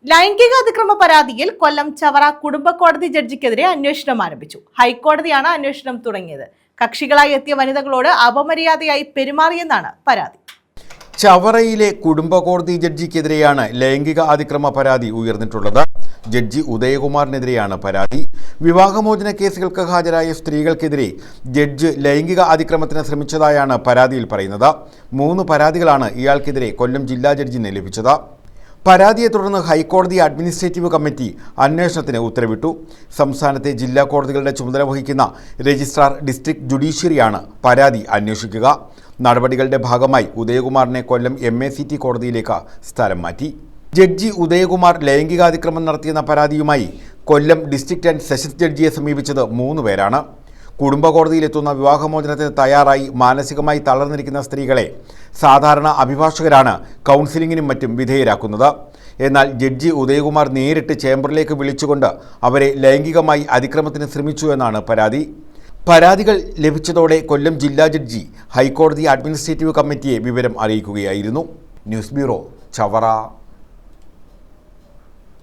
ലൈംഗിക അതിക്രമ പരാതിയിൽ കൊല്ലം ചവറ കുടുംബ കോടതി ജഡ്ജിക്കെതിരെ അന്വേഷണം ആരംഭിച്ചു. ഹൈക്കോടതിയാണ് അന്വേഷണം തുടങ്ങിയത്. കക്ഷികളായി എത്തിയ വനിതകളോട് അപമര്യാദയായി പെരുമാറിയെന്നാണ് പരാതി. ചവറയിലെ കുടുംബ കോടതി ജഡ്ജിക്കെതിരെയാണ് ലൈംഗിക അതിക്രമ പരാതി ഉയർന്നിട്ടുള്ളത്. ജഡ്ജി ഉദയകുമാറിനെതിരെയാണ് പരാതി. വിവാഹമോചന കേസുകൾക്ക് ഹാജരായ സ്ത്രീകൾക്കെതിരെ ജഡ്ജ് ലൈംഗിക അതിക്രമത്തിന് ശ്രമിച്ചതായാണ് പരാതിയിൽ പറയുന്നത്. 3 പരാതികളാണ് ഇയാൾക്കെതിരെ കൊല്ലം ജില്ലാ ജഡ്ജിന് ലഭിച്ചത്. പരാതിയെ തുടർന്ന് ഹൈക്കോടതി അഡ്മിനിസ്ട്രേറ്റീവ് കമ്മിറ്റി അന്വേഷണത്തിന് ഉത്തരവിട്ടു. സംസ്ഥാനത്തെ ജില്ലാ കോടതികളുടെ ചുമതല വഹിക്കുന്ന രജിസ്ട്രാർ ഡിസ്ട്രിക്ട് ജുഡീഷ്യറിയാണ് പരാതി അന്വേഷിക്കുക. നടപടികളുടെ ഭാഗമായി ഉദയകുമാറിനെ കൊല്ലം MACT കോടതിയിലേക്ക് സ്ഥലം മാറ്റി. ജഡ്ജി ഉദയകുമാർ ലൈംഗികാതിക്രമം നടത്തിയെന്ന പരാതിയുമായി കൊല്ലം ഡിസ്ട്രിക്ട് ആൻഡ് സെഷൻസ് ജഡ്ജിയെ സമീപിച്ചത് 3 പേരാണ്. കുടുംബ കോടതിയിലെത്തുന്ന വിവാഹമോചനത്തിന് തയ്യാറായി മാനസികമായി തളർന്നിരിക്കുന്ന സ്ത്രീകളെ സാധാരണ അഭിഭാഷകരാണ് കൗൺസിലിങ്ങിനും മറ്റും വിധേയരാക്കുന്നത്. എന്നാൽ ജഡ്ജി ഉദയകുമാർ നേരിട്ട് ചേംബറിലേക്ക് വിളിച്ചുകൊണ്ട് അവരെ ലൈംഗികമായി അതിക്രമത്തിന് ശ്രമിച്ചു എന്നാണ് പരാതി. പരാതികൾ ലഭിച്ചതോടെ കൊല്ലം ജില്ലാ ജഡ്ജി ഹൈക്കോടതി അഡ്മിനിസ്ട്രേറ്റീവ് കമ്മിറ്റിയെ വിവരം അറിയിക്കുകയായിരുന്നു. News bureau, Chavara.